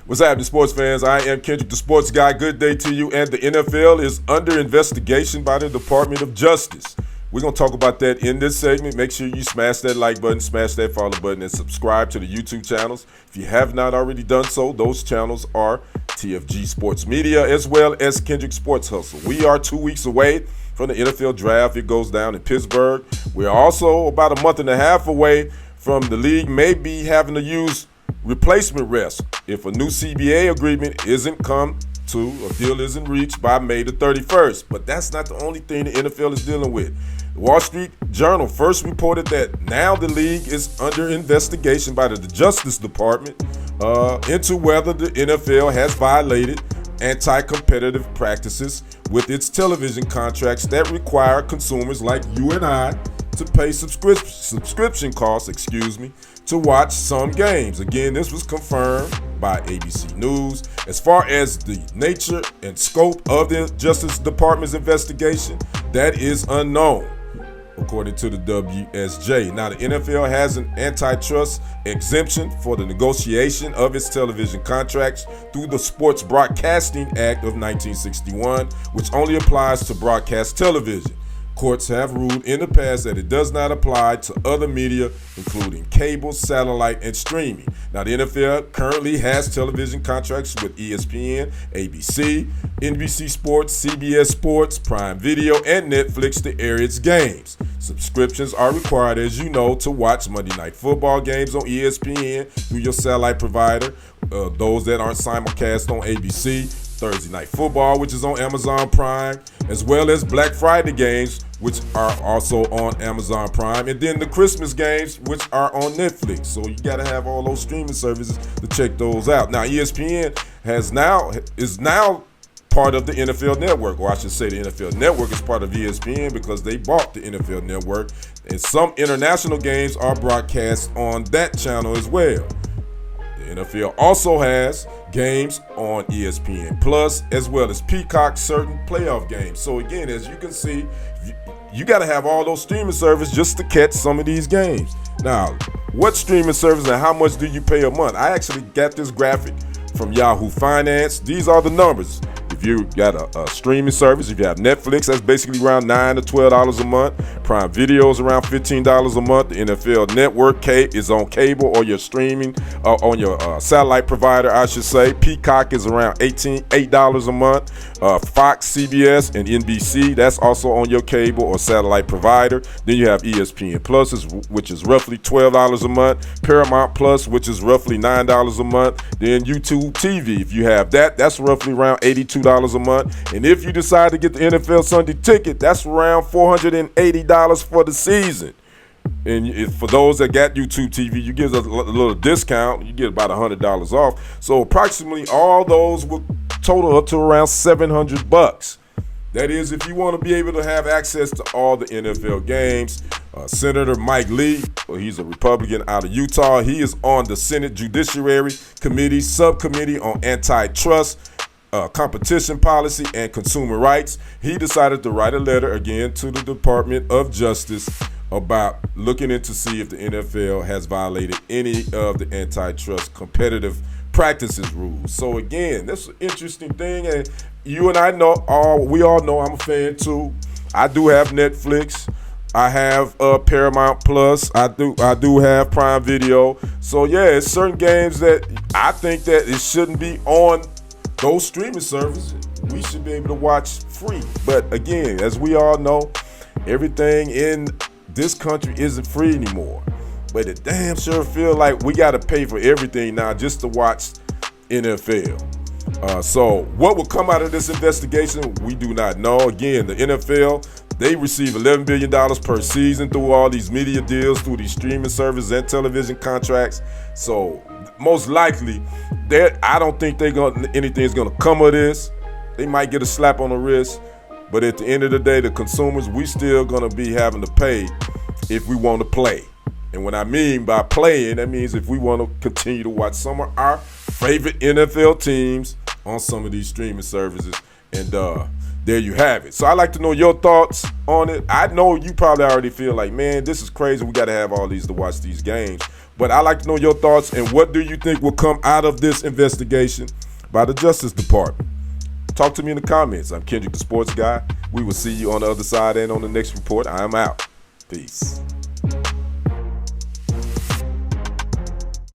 What's happening, sports fans? I am Kendrick, the sports guy. Good day to you. And the NFL is under investigation by the Department of Justice. We're going to talk about that in this segment. Make sure you smash that like button, smash that follow button, and subscribe to the YouTube channels. If you have not already done so, those channels are TFG Sports Media as well as Kendrick Sports Hustle. We are 2 weeks away from the NFL draft. It goes down in Pittsburgh. We're also about a month and a half away from the league maybe having to use replacement refs if a new CBA agreement isn't come to, a deal isn't reached by May the 31st. But that's not the only thing the NFL is dealing with. The Wall Street Journal first reported that now the league is under investigation by the Justice Department into whether the NFL has violated anti-competitive practices with its television contracts that require consumers like you and I to pay subscription costs, to watch some games. Again, this was confirmed by ABC News. As far as the nature and scope of the Justice Department's investigation, that is unknown, according to the WSJ. Now, the NFL has an antitrust exemption for the negotiation of its television contracts through the Sports Broadcasting Act of 1961, which only applies to broadcast television. Courts have ruled in the past that it does not apply to other media, including cable, satellite, and streaming. Now, the NFL currently has television contracts with ESPN, ABC, NBC Sports, CBS Sports, Prime Video, and Netflix to air its games. Subscriptions are required, as you know, to watch Monday Night Football games on ESPN through your satellite provider, those that aren't simulcast on ABC, Thursday Night Football, which is on Amazon Prime, as well as Black Friday games, which are also on Amazon Prime, and then the Christmas games, which are on Netflix. So you got to have all those streaming services to check those out. Now, ESPN is now part of the NFL Network, or I should say the NFL Network is part of ESPN because they bought the NFL Network, and some international games are broadcast on that channel as well. The NFL also has games on ESPN Plus as well as Peacock certain playoff games. So again, as you can see, you got to have all those streaming services just to catch some of these games. Now, what streaming service and how much do you pay a month? I actually got this graphic from Yahoo Finance. These are the numbers. If you got a streaming service, if you have Netflix, that's basically around $9 to $12 a month. Prime Video is around $15 a month. The NFL Network is on cable or your streaming, on your satellite provider, I should say. Peacock is around $8 a month. Fox, CBS, and NBC, that's also on your cable or satellite provider. Then you have ESPN Plus, which is roughly $12 a month. Paramount Plus, which is roughly $9 a month. Then YouTube TV, if you have that, that's roughly around $82 a month. And if you decide to get the NFL Sunday Ticket, that's around $480 for the season. And for those that got YouTube TV, you get a little discount. You get about $100 off. So approximately all those will total up to around $700. That is, if you want to be able to have access to all the NFL games. Senator Mike Lee, he's a Republican out of Utah. He is on the Senate Judiciary Committee subcommittee on antitrust, competition policy, and consumer rights. He decided to write a letter again to the Department of Justice about looking into see if the NFL has violated any of the antitrust competitive practices rules. So again, this is an interesting thing, and you and I we all know I'm a fan too. I do have Netflix. I have Paramount Plus. I do have Prime Video. So yeah, it's certain games that I think that it shouldn't be on those streaming services. We should be able to watch free. But again, as we all know, everything in this country isn't free anymore. But it damn sure feel like we got to pay for everything now just to watch NFL. So what will come out of this investigation, we do not know. Again, the NFL, they receive $11 billion per season through all these media deals, through these streaming services and television contracts. So most likely, I don't think anything's gonna come of this. They might get a slap on the wrist, but at the end of the day, the consumers, we still gonna be having to pay if we want to play. And what I mean by playing, that means if we want to continue to watch some of our favorite NFL teams on some of these streaming services. And there you have it. So I'd like to know your thoughts on it. I know you probably already feel like, man, this is crazy. We got to have all these to watch these games. But I'd like to know your thoughts and what do you think will come out of this investigation by the Justice Department? Talk to me in the comments. I'm Kendrick, the sports guy. We will see you on the other side and on the next report. I am out. Peace.